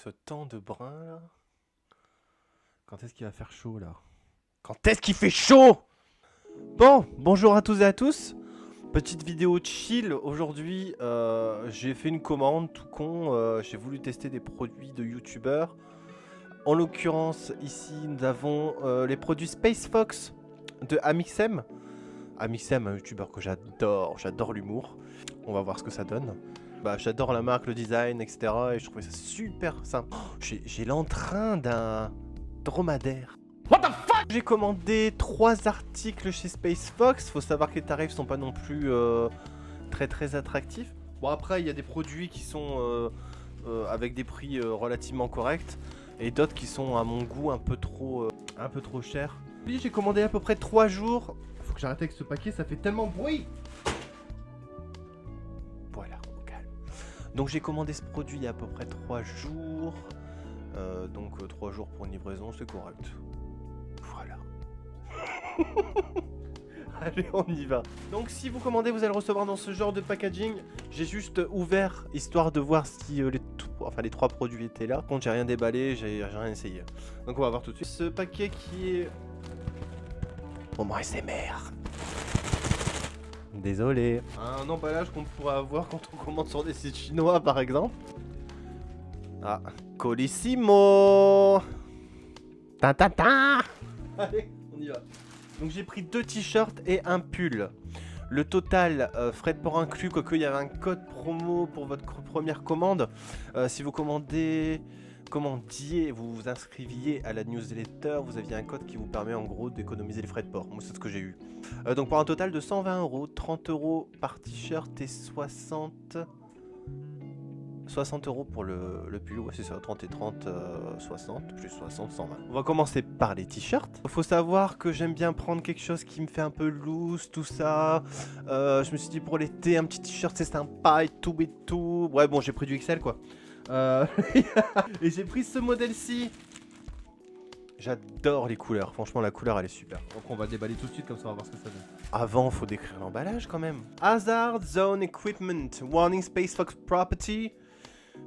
ce temps de brun là. Quand est-ce qu'il va faire chaud là? Quand est-ce qu'il fait chaud? Bon, bonjour à tous et à tous. Petite vidéo chill aujourd'hui. J'ai fait une commande tout con. J'ai voulu tester des produits de youtubeurs. En l'occurrence, ici nous avons les produits Space Fox de Amixem. Amixem, un youtubeur que j'adore l'humour. On va voir ce que ça donne. Bah, j'adore la marque, le design, etc. Et je trouvais ça super simple. Oh, j'ai l'entrain d'un dromadaire. What the fuck? J'ai commandé 3 articles chez Space Fox. Faut savoir que les tarifs sont pas non plus très attractifs. Bon, après, il y a des produits qui sont avec des prix relativement corrects. Et d'autres qui sont à mon goût un peu trop chers. Oui, j'ai commandé à peu près 3 jours. Faut que j'arrête avec ce paquet, ça fait tellement bruit. Voilà, au calme. Donc j'ai commandé ce produit il y a à peu près 3 jours. Donc 3 jours pour une livraison, c'est correct. Voilà. Allez, on y va. Donc si vous commandez, vous allez le recevoir dans ce genre de packaging. J'ai juste ouvert, histoire de voir si les 3 produits étaient là. Par contre, j'ai rien déballé, j'ai rien essayé. Donc on va voir tout de suite. Ce paquet qui est... Moment SMR. Désolé. Un emballage qu'on pourrait avoir quand on commande sur des sites chinois, par exemple. Ah, Colissimo. Ta ta ta. Allez, on y va. Donc j'ai pris 2 t-shirts et un pull. Le total, frais de port inclus, quoique il y avait un code promo pour votre première commande. Si vous commandiez, vous vous inscriviez à la newsletter, vous aviez un code qui vous permet en gros d'économiser les frais de port. Moi c'est ce que j'ai eu. Donc pour un total de 120 €, 30 € par t-shirt et 60 € pour le pull, ouais c'est ça, 30 et 30, 60, plus 60, 120. On va commencer par les t-shirts. Faut savoir que j'aime bien prendre quelque chose qui me fait un peu loose, tout ça. Je me suis dit pour l'été, un petit t-shirt c'est sympa et tout et tout. Ouais bon, j'ai pris du XL quoi. Et j'ai pris ce modèle-ci. J'adore les couleurs, franchement la couleur elle est super. Donc on va déballer tout de suite comme ça on va voir ce que ça donne. Avant faut décrire l'emballage quand même. Hazard Zone Equipment, Warning Space Fox Property,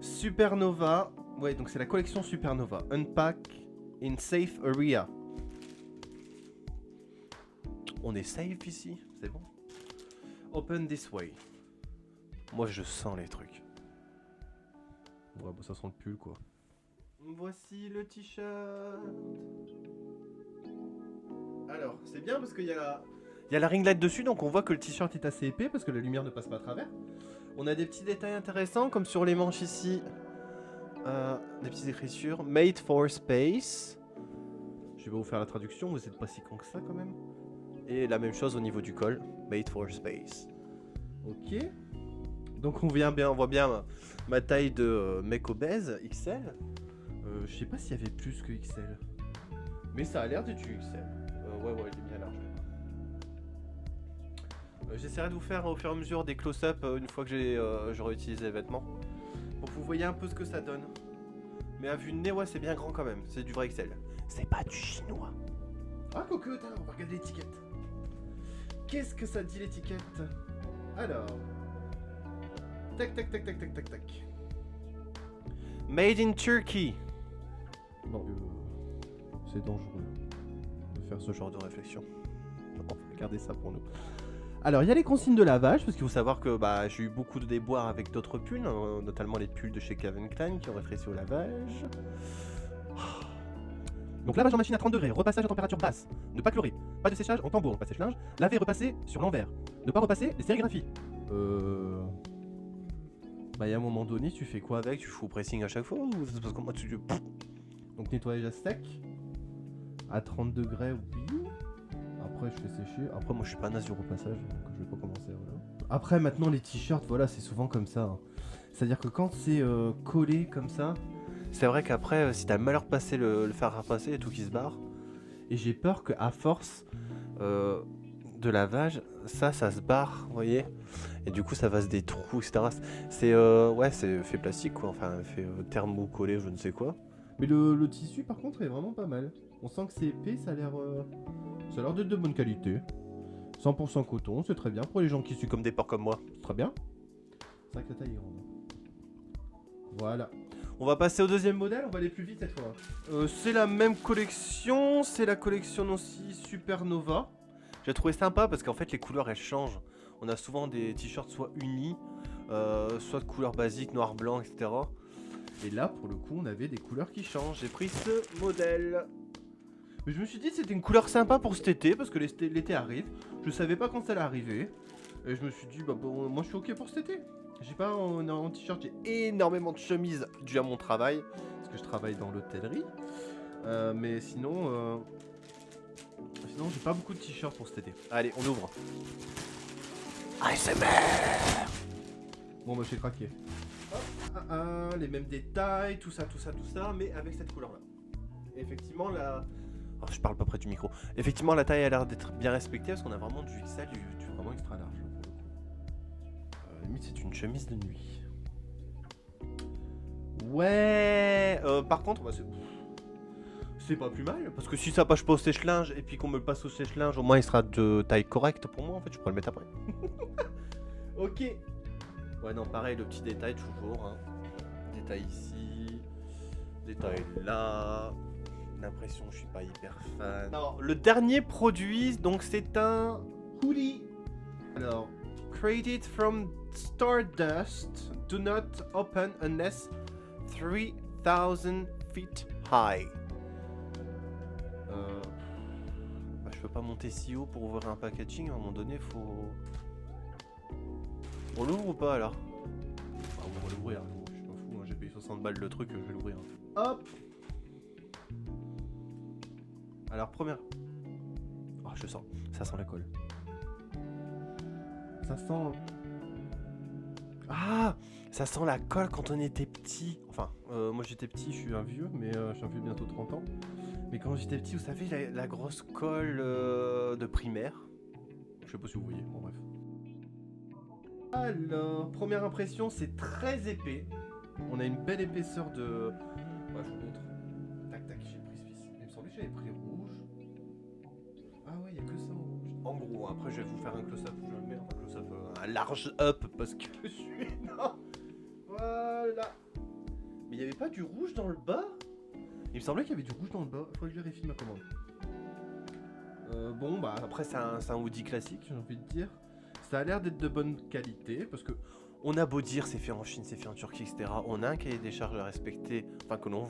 Supernova. Ouais donc c'est la collection Supernova. Unpack in safe area. On est safe ici, c'est bon. Open this way. Moi je sens les trucs. Ouais bah ça sent le pull quoi. Voici le t-shirt. Alors, c'est bien parce qu'il y a la ring light dessus, donc on voit que le t-shirt est assez épais parce que la lumière ne passe pas à travers. On a des petits détails intéressants, comme sur les manches ici. Des petites écritures. Made for space. Je vais vous faire la traduction, vous n'êtes pas si con que ça quand même. Et la même chose au niveau du col. Made for space. Ok. Donc on voit bien ma taille de mec obèse, XL. Je sais pas s'il y avait plus que XL. Mais ça a l'air d'être du XL. Ouais, il est bien large. J'essaierai de vous faire au fur et à mesure des close-up une fois que j'aurai utilisé les vêtements. Pour que vous voyez un peu ce que ça donne. Mais à vue de nez, ouais, c'est bien grand quand même. C'est du vrai XL. C'est pas du chinois. Ah, coco, on va regarder l'étiquette. Qu'est-ce que ça dit l'étiquette? Alors. Tac. Made in Turkey. Non, c'est dangereux de faire ce genre de réflexion. On va regarder ça pour nous. Alors, il y a les consignes de lavage, parce qu'il faut savoir que j'ai eu beaucoup de déboires avec d'autres pulls, notamment les pulls de chez Calvin Klein qui ont rétréci au lavage. Donc, lavage en machine à 30 degrés, repassage à température basse, ne pas chlorer, pas de séchage en tambour, pas de sèche-linge, laver, repasser sur l'envers, ne pas repasser les sérigraphies. Bah, il y a un moment donné, tu fais quoi avec? Tu fais au pressing à chaque fois ou ça se passe comment tu... Donc, nettoyage à sec. À 30 degrés, oui. Après, je fais sécher. Après, moi, je suis pas naze du repassage, donc je vais pas commencer. Voilà. Après, maintenant, les t-shirts, voilà, c'est souvent comme ça. Hein. C'est-à-dire que quand c'est collé comme ça, c'est vrai qu'après, si t'as mal repassé le fer à repasser, il y a tout qui se barre. Et j'ai peur qu'à force de lavage, ça se barre, vous voyez. Et du coup, ça fasse des trous, etc. C'est ouais, c'est fait plastique, quoi. Enfin, fait thermocollé, je ne sais quoi. Mais le tissu, par contre, est vraiment pas mal. On sent que c'est épais, ça a l'air d'être de bonne qualité. 100% coton, c'est très bien. Pour les gens qui suent comme des porcs comme moi, c'est très bien. C'est vrai que la taille est grande. Voilà. On va passer au deuxième modèle, on va aller plus vite cette fois. C'est la même collection, c'est la collection aussi Supernova. J'ai trouvé sympa parce qu'en fait les couleurs elles changent. On a souvent des t-shirts soit unis, soit de couleurs basiques, noir, blanc, etc. Et là pour le coup on avait des couleurs qui changent. J'ai pris ce modèle. Mais je me suis dit que c'était une couleur sympa pour cet été parce que l'été arrive. Je savais pas quand ça allait arriver. Et je me suis dit, bah bon, moi je suis ok pour cet été. J'ai pas en t-shirt, j'ai énormément de chemises dû à mon travail. Parce que je travaille dans l'hôtellerie. Mais sinon, j'ai pas beaucoup de t-shirts pour cet été. Allez, on ouvre. ASMR. Bon bah j'ai craqué. Hop, les mêmes détails, tout ça, mais avec cette couleur là. Effectivement la... Oh, je parle pas près du micro. Effectivement la taille a l'air d'être bien respectée parce qu'on a vraiment du XL, du vraiment extra large. Limite c'est une chemise de nuit. Ouais. Par contre, bah, c'est pas plus mal parce que si ça passe pas au sèche-linge et puis qu'on me le passe au sèche-linge, au moins il sera de taille correcte pour moi. En fait, je pourrais le mettre après. Ok. Ouais, non, pareil, le petit détail toujours. Hein. Détail ici, détail là. L'impression, je suis pas hyper fan. Alors, le dernier produit, donc c'est un hoodie. Alors, created from Stardust, do not open unless 3000 feet high. Bah, je peux pas monter si haut pour ouvrir un packaging, à un moment donné, faut... On l'ouvre ou pas alors? Bah, on va l'ouvrir, je suis pas fou, hein, j'ai payé 60 balles le truc, je vais l'ouvrir. Hop. Alors première... Oh je sens, ça sent la colle. Ça sent... Ah, ça sent la colle quand on était petit. Enfin, moi j'étais petit, je suis un vieux, mais je suis un vieux bientôt 30 ans. Mais quand j'étais petit, vous savez, la grosse colle de primaire. Je sais pas si vous voyez, bon bref. Alors, première impression, c'est très épais. On a une belle épaisseur de... Ouais, je vous montre. Tac, tac, j'ai pris celui-ci. Il me semblait que j'avais pris rouge. Ah ouais, il n'y a que ça en rouge. En gros, après je vais vous faire un close-up. Je vais le mettre un close-up, un large up parce que je suis énorme. Voilà. Mais il n'y avait pas du rouge dans le bas? Il me semblait qu'il y avait du rouge dans le bas. Faudrait que je vérifie ma commande. Bon, bah après c'est un hoodie classique, j'ai envie de dire. Ça a l'air d'être de bonne qualité parce que on a beau dire c'est fait en Chine, c'est fait en Turquie, etc. On a un cahier des charges à respecter, enfin que l'on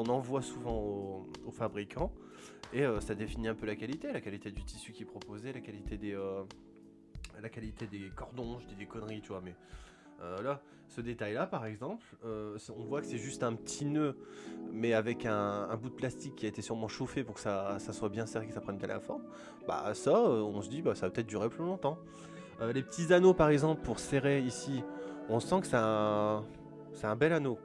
envoie souvent aux fabricants. Et ça définit un peu la qualité du tissu qui est proposé, la qualité des cordons, je dis des conneries, tu vois, mais là, ce détail-là, par exemple, on voit que c'est juste un petit nœud, mais avec un bout de plastique qui a été sûrement chauffé pour que ça soit bien serré, que ça prenne bien la forme. Bah ça, on se dit, bah ça va peut-être durer plus longtemps. Les petits anneaux, par exemple, pour serrer ici, on sent que c'est un bel anneau.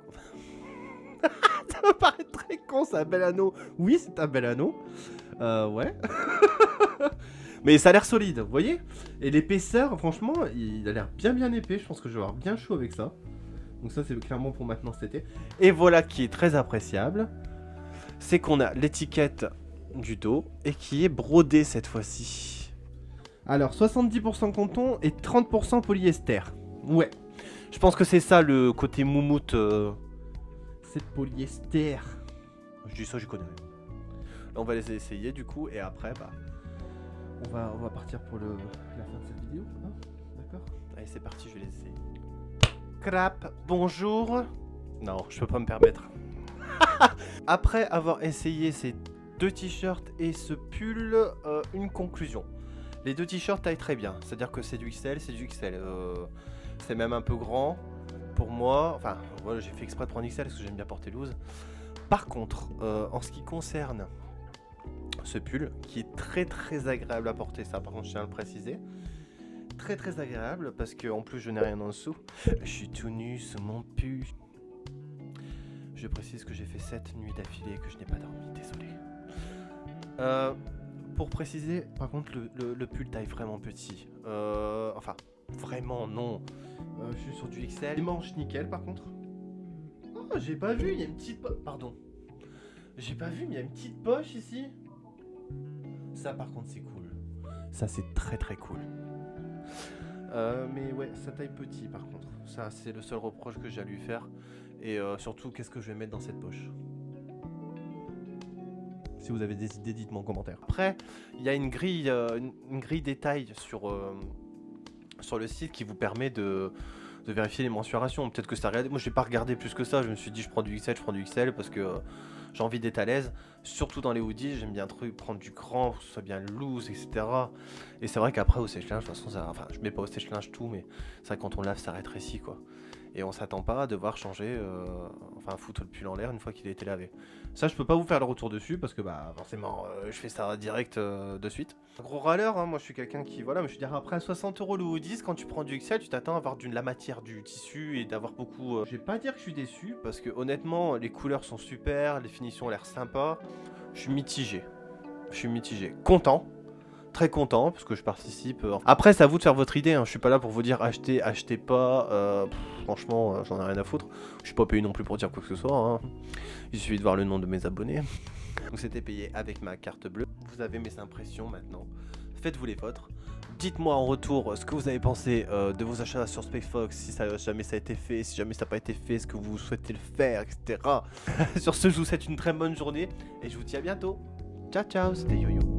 Ça me paraît très con, c'est un bel anneau. Oui, c'est un bel anneau. Ouais. Mais ça a l'air solide, vous voyez? Et l'épaisseur, franchement, il a l'air bien épais. Je pense que je vais avoir bien chaud avec ça. Donc ça, c'est clairement pour maintenant cet été. Et voilà qui est très appréciable. C'est qu'on a l'étiquette du dos et qui est brodée cette fois-ci. Alors, 70% coton et 30% polyester. Ouais. Je pense que c'est ça le côté moumoute. C'est polyester. Je dis ça, je connais rien. Là, on va les essayer du coup. Et après, bah... On va partir pour la fin de cette vidéo, hein, d'accord? Allez, c'est parti, je vais les essayer. Crap, bonjour. Non, je peux pas me permettre. Après avoir essayé ces deux t-shirts et ce pull, une conclusion. Les deux t-shirts taillent très bien, c'est-à-dire que c'est du XL, c'est même un peu grand pour moi. Enfin, voilà, j'ai fait exprès de prendre XL parce que j'aime bien porter loose. Par contre, en ce qui concerne ce pull qui est très agréable à porter, ça par contre je tiens à le préciser, très agréable parce que en plus je n'ai rien en dessous, je suis tout nu sous mon pull. Je précise que j'ai fait 7 nuits d'affilée et que je n'ai pas dormi, désolé. Pour préciser, par contre le pull taille vraiment petit, enfin vraiment non, je suis sur du XL. Les manches nickel par contre. Oh, j'ai pas vu, il y a une petite pardon. J'ai pas vu, mais il y a une petite poche ici. Ça par contre c'est cool. Ça c'est très cool. Mais ouais, ça taille petit par contre. Ça, c'est le seul reproche que j'ai à lui faire. Et surtout, qu'est-ce que je vais mettre dans cette poche? Si vous avez des idées, dites-moi en commentaire. Après, il y a une grille détail sur le site qui vous permet de vérifier les mensurations. Peut-être que ça regarde. Moi, j'ai pas regardé plus que ça. Je me suis dit, je prends du XL parce que j'ai envie d'être à l'aise. Surtout dans les hoodies, j'aime bien prendre du grand, que ce soit bien loose, etc. Et c'est vrai qu'après, au sèche-linge, de toute façon, enfin, je mets pas au sèche-linge tout, mais c'est vrai que quand on lave, ça rétrécit, quoi. Et on s'attend pas à devoir changer, enfin foutre le pull en l'air une fois qu'il a été lavé. Ça, je peux pas vous faire le retour dessus parce que bah forcément, je fais ça direct de suite. Un gros râleur, hein, moi je suis quelqu'un qui, voilà, mais je veux dire après 60 € le hoodies, quand tu prends du XL, tu t'attends à avoir la matière du tissu et d'avoir beaucoup. Je vais pas dire que je suis déçu parce que honnêtement, les couleurs sont super, les finitions ont l'air sympa. Je suis mitigé. Content. Très content parce que je participe. Après, c'est à vous de faire votre idée. Hein. Je suis pas là pour vous dire achetez, achetez pas. Franchement, j'en ai rien à foutre. Je suis pas payé non plus pour dire quoi que ce soit. Hein. Il suffit de voir le nom de mes abonnés. Donc c'était payé avec ma carte bleue. Vous avez mes impressions maintenant. Faites-vous les vôtres. Dites-moi en retour ce que vous avez pensé de vos achats sur SpaceFox, si jamais ça a été fait, si jamais ça n'a pas été fait, ce que vous souhaitez le faire, etc. Sur ce, je vous souhaite une très bonne journée et je vous dis à bientôt. Ciao, ciao, c'était YoYo.